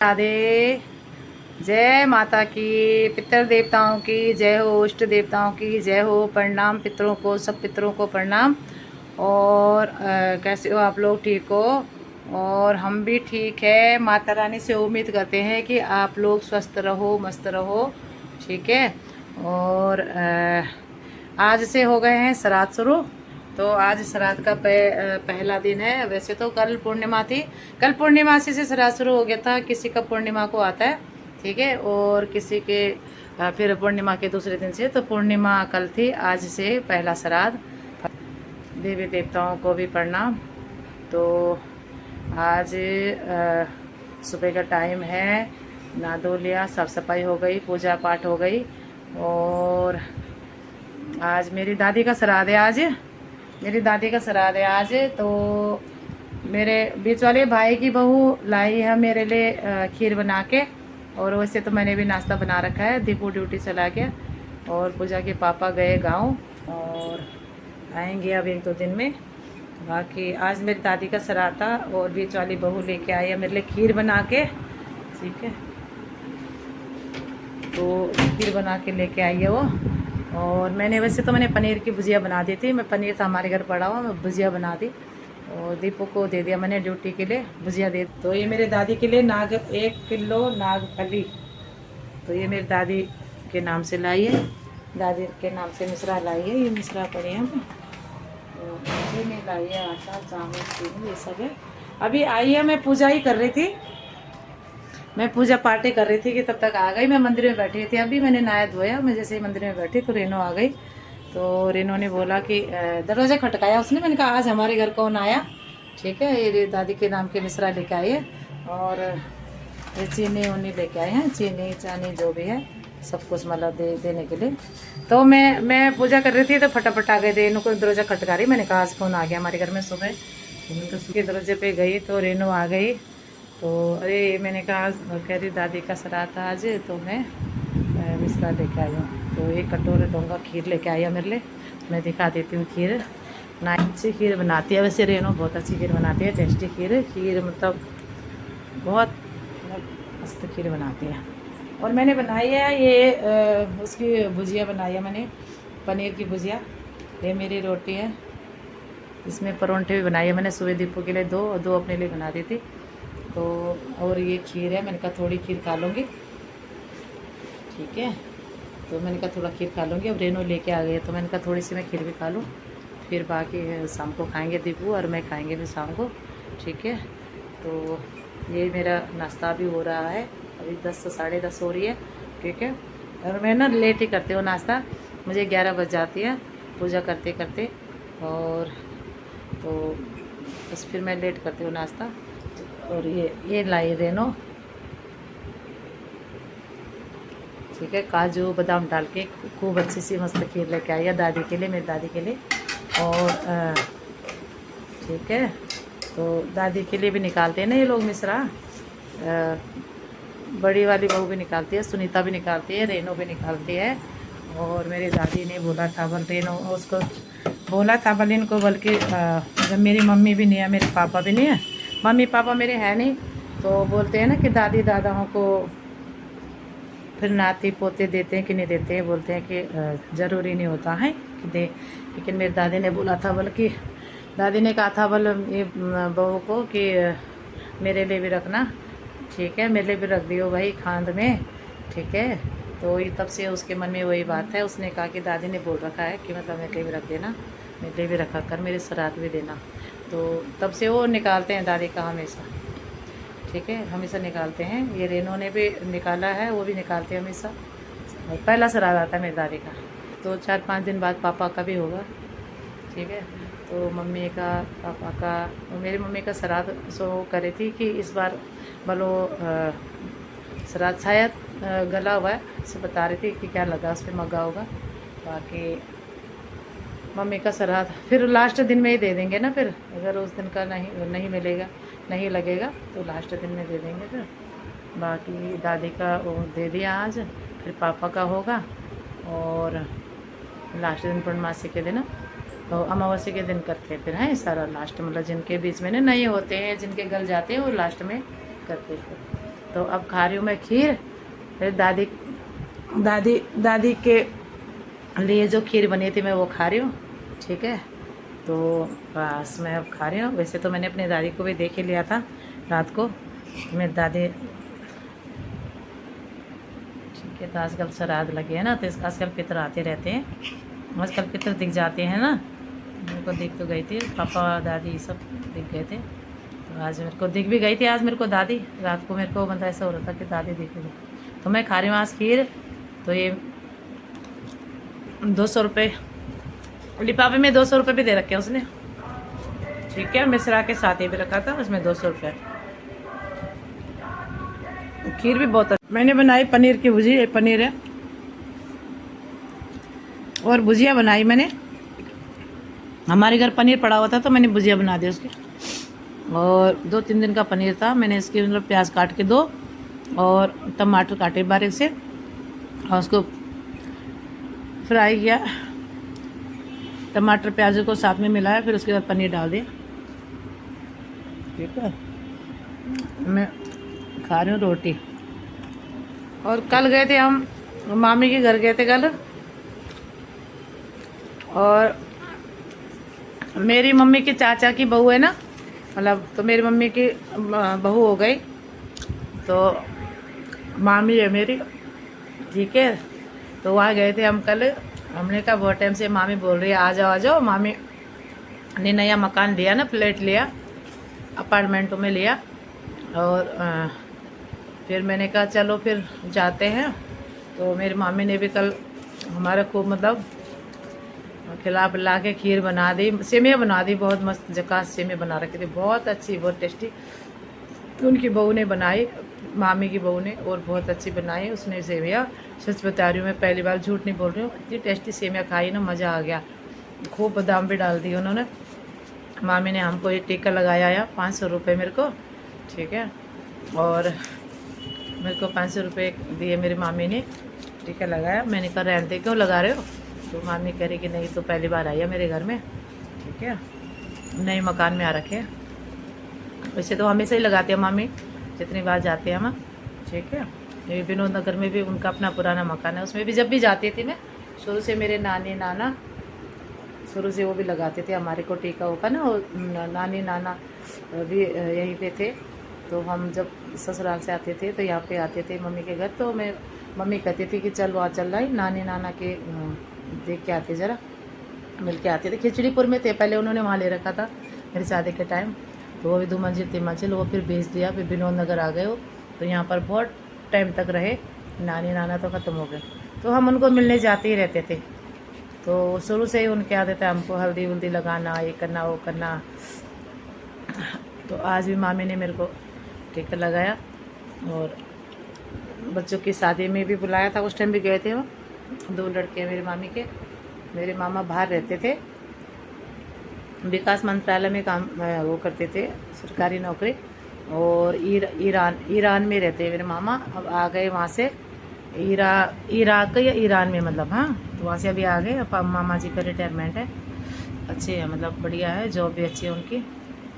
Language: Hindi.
राधे। जय माता की, पितर देवताओं की जय हो, इष्ट देवताओं की जय हो। प्रणाम पितरों को, सब पितरों को प्रणाम। और कैसे हो आप लोग? ठीक हो? और हम भी ठीक है। माता रानी से उम्मीद करते हैं कि आप लोग स्वस्थ रहो, मस्त रहो। ठीक है। और आज से हो गए हैं श्राद्ध शुरू। तो आज श्राद्ध का पहला दिन है। वैसे तो कल पूर्णिमा थी, कल पूर्णिमासी से श्राद्ध शुरू हो गया था। किसी का पूर्णिमा को आता है, ठीक है, और किसी के फिर पूर्णिमा के दूसरे दिन से। तो पूर्णिमा कल थी, आज से पहला श्राद्ध। देवी देवताओं को भी प्रणाम। तो आज सुबह का टाइम है, नहा धो लिया, साफ सफाई हो गई, पूजा पाठ हो गई। और आज मेरी दादी का श्राद्ध है। आज मेरी दादी का श्राद्ध है आज। तो मेरे बीच वाले भाई की बहू लाई है मेरे लिए खीर बना के। और वैसे तो मैंने भी नाश्ता बना रखा है। दीपू ड्यूटी चला गया और पूजा के पापा गए गांव और आएंगे अब 1-2 दिन में। बाकी आज मेरी दादी का श्राद्ध था और बीच वाली बहू लेके आई है मेरे लिए खीर बना के, ठीक है। तो खीर बना के लेके आई है वो। और मैंने पनीर की भुजिया बना दी थी। मैं पनीर था हमारे घर पड़ा हुआ, मैं भुजिया बना दी और दीपू को दे दिया मैंने ड्यूटी के लिए भुजिया दे। तो ये मेरे दादी के लिए 1 किलो नागफली। तो ये मेरी दादी के नाम से लाई है, दादी के नाम से मिश्रा लाई है। ये मिश्रा पड़े हैं। तो ये मैं लाई है आटा, चावल, चीनी, ये सब है। अभी आई है, मैं पूजा ही कर रही थी, मैं पूजा पाठ कर रही थी कि तब तक आ गई। मैं मंदिर में बैठी थी, अभी मैंने नहाया धोया, मैं जैसे ही मंदिर में बैठी तो रेनो आ गई। तो रेनो ने बोला कि दरवाज़ा खटकाया उसने। मैंने कहा आज हमारे घर कौन आया, ठीक है। ये दादी के नाम के मिश्रा लेके आई है और ये चीनी उन्नी लेके आए हैं, चीनी चानी जो भी है सब कुछ मतलब देने के लिए। तो मैं पूजा कर रही थी तो फटाफट आ गए थे। रेनू को दरवाज़ा खटका रही, मैंने कहा आज कौन आ गया हमारे घर में सुबह। तो उसके दरवाजे पे गई तो रेनू आ गई। तो अरे मैंने कहा, कह रही दादी का श्राद्ध था आज, तो मैं मिश्रा लेके आई हूँ। तो एक कटोरे डोंगा खीर लेके आई है मेरे लिए। मैं दिखा देती हूँ खीर। ना अच्छी खीर बनाती है वैसे रेनू, बहुत अच्छी खीर बनाती है, टेस्टी खीर मतलब बहुत मस्त खीर बनाती है। और मैंने बनाई है ये उसकी भुजिया बनाई है मैंने, पनीर की भुजिया। ये मेरी रोटी है, इसमें परोंठे भी बनाई है मैंने। सुबह दीपू के लिए 2 और 2 अपने लिए बना दी थी। तो और ये खीर है, मैंने कहा थोड़ी खीर खा लूँगी, ठीक है। तो मैंने कहा थोड़ा खीर खा लूँगी। अब रेनू लेके आ गई है तो मैंने कहा थोड़ी सी मैं खीर भी खा लूँ, फिर बाकी शाम को खाएंगे दीपू और मैं खाएंगे भी शाम को, ठीक है। तो ये मेरा नाश्ता भी हो रहा है, अभी 10 साढ़े 10 हो रही है, ठीक है। और मैं ना लेट ही करती हूँ नाश्ता, मुझे 11 बज जाती है पूजा करते करते। और तो बस फिर मैं लेट करती हूँ नाश्ता। और ये लाई रेनो, ठीक है, काजू बादाम डाल के खूब अच्छी सी मस्त खीर लेके आई है दादी के लिए, मेरी दादी के लिए। और ठीक है, तो दादी के लिए भी निकालते हैं ना ये लोग मिश्रा। बड़ी वाली बहू भी निकालती है, सुनीता भी निकालती है, रेनो भी निकालती है। और मेरी दादी ने बोला था बल रेनो उसको बोला था बल इनको, बल्कि जब मेरी मम्मी भी नहीं है, मेरे पापा भी नहीं है, मम्मी पापा मेरे हैं नहीं, तो बोलते हैं ना कि दादी दादाओं को फिर नाती पोते देते हैं कि नहीं देते हैं। बोलते हैं कि ज़रूरी नहीं होता है कि दे, लेकिन मेरी दादी ने बोला था, बल्कि दादी ने कहा था बल ये बहू को कि मेरे लिए भी रखना, ठीक है, मेरे लिए भी रख दियो भाई खांद में, ठीक है। तो ये तब से उसके मन में वही बात है, उसने कहा कि दादी ने बोल रखा है कि मतलब मेरे लिए भी रख देना, मेरे लिए भी रखा कर, मेरे श्राद्ध भी देना। तो तब से वो निकालते हैं दादी का हमेशा, ठीक है, हमेशा निकालते हैं। ये रेनो ने भी निकाला है, वो भी निकालते हैं हमेशा। पहला श्राद्ध आता है मेरी दादी का, तो 4-5 दिन बाद पापा का भी होगा, ठीक है। तो मम्मी का, पापा का, मेरी मम्मी का श्राद्ध सो करे थी कि इस बार बोलो श्राद्ध शायद गला हुआ है, से बता रही थी कि क्या लगा उस पर मगा होगा। बाकी मम्मी का श्राद्ध फिर लास्ट दिन में ही दे देंगे ना, फिर अगर उस दिन का नहीं मिलेगा, नहीं लगेगा तो लास्ट दिन में दे देंगे फिर। बाकी दादी का वो दे दिया आज, फिर पापा का होगा। और लास्ट दिन पूर्णमासी के दिन, तो अमावस्या के दिन करते हैं फिर हैं सारा लास्ट, मतलब जिनके बीच में ना नहीं होते हैं, जिनके गल जाते हैं वो लास्ट में करते हैं। तो अब खा रही हूँ मैं खीर। फिर दादी के लिए जो खीर बनी थी मैं वो खा रही हूँ। ठीक है, तो बस मैं अब खा रही हूँ। वैसे तो मैंने अपनी दादी को भी देख ही लिया था रात को। मेरी दादी, ठीक है, तो आजकल श्राद्ध लगे हैं ना, तो आजकल पितर आते रहते हैं, आजकल पितर दिख जाते हैं ना। मेरे को दिख तो गई थी, पापा दादी सब दिख गए थे। तो आज मेरे को दिख भी गई थी आज मेरे को दादी। रात को मेरे को मतलब ऐसा हो रहा था कि दादी दिख गई। तो मैं खा रही हूँ आज खीर। तो ये 200 रुपये लिफाफे में 200 रुपये भी दे रखे हैं उसने। ठीक है, मिश्रा के साथ ही भी रखा था, उसमें 200 रुपये। खीर भी बहुत अच्छी मैंने बनाई, पनीर की भुजी, ये पनीर है और भुजिया बनाई मैंने। हमारे घर पनीर पड़ा हुआ था तो मैंने भुजिया बना दी उसकी। और 2-3 दिन का पनीर था, मैंने इसके मतलब प्याज काट के 2 और टमाटर काटे बारीक से और उसको फ्राई किया, टमाटर प्याज को साथ में मिलाया, फिर उसके बाद पनीर डाल दिया। ठीक है, मैं खा रही हूँ रोटी। और कल गए थे हम मामी के घर गए थे कल, और मेरी मम्मी की चाचा की बहू है ना, मतलब तो मेरी मम्मी की बहू हो गई, तो मामी है मेरी। ठीक है, तो वहाँ गए थे हम कल। हमने कहा बहुत टाइम से मामी बोल रही है आ जाओ आ जाओ। मामी ने नया मकान लिया ना, फ्लैट लिया, अपार्टमेंटों में लिया। और फिर मैंने कहा चलो फिर जाते हैं। तो मेरी मामी ने भी कल हमारा खूब मतलब खिला पिला के खीर बना दी, सेमिया बना दी, बहुत मस्त झकास सेमिया बना रखी थी, बहुत अच्छी, बहुत टेस्टी। तो उनकी बहू ने बनाई, मामी की बहू ने, और बहुत अच्छी बनाई उसने सेमिया। सच बता रही हूँ मैं, पहली बार झूठ नहीं बोल रही हूँ, इतनी टेस्टी सेमिया खाई ना, मज़ा आ गया। खूब बादाम भी डाल दिए उन्होंने। मामी ने हमको ये टीका लगाया है 500 रुपये मेरे को। ठीक है, और मेरे को 500 रुपये दिए मेरी मामी ने, टीका लगाया। मैंने कहा रहने दे, क्यों लगा रहे हो? तो मामी कह रही कि नहीं, तो पहली बार आई है मेरे घर में। ठीक है, नए मकान में आ रखे हैं। वैसे तो हमेशा ही लगाते हैं मामी, जितनी बार जाते हैं हम। ठीक है, ये विनोद नगर में भी उनका अपना पुराना मकान है, उसमें भी जब भी जाती थी मैं, शुरू से मेरे नानी नाना शुरू से वो भी लगाते थे हमारे को टीका होगा ना। नानी नाना भी यहीं पे थे। तो हम जब ससुराल से आते थे तो यहाँ पे आते थे मम्मी के घर। तो मैं मम्मी कहती थी कि चल वहाँ चल रहा है, नानी नाना के देख के आते, ज़रा मिल के आते थे। खिचड़ीपुर में थे पहले, उन्होंने वहाँ ले रखा था मेरी शादी के टाइम। तो वो भी 2 मंजिल 3 मंजिल, वो फिर बेच दिया, फिर विनोद नगर आ गए हो। तो यहाँ पर बहुत टाइम तक रहे। नानी नाना तो ख़त्म हो गए, तो हम उनको मिलने जाते ही रहते थे। तो शुरू से ही उनके आदत है हमको हल्दी वल्दी लगाना, ये करना वो करना। तो आज भी मामी ने मेरे को टीका लगाया, और बच्चों की शादी में भी बुलाया था, उस टाइम भी गए थे। वो 2 लड़के मेरे मामी के, मेरे मामा बाहर रहते थे, विकास मंत्रालय में काम वो करते थे, सरकारी नौकरी। और ईरान में रहते हैं मेरे मामा। अब आ गए वहाँ से, इराक या ईरान में, मतलब हाँ, तो वहाँ से अभी आ गए। अब मामा जी का रिटायरमेंट है, अच्छे है, मतलब बढ़िया है, जॉब भी अच्छी है उनकी।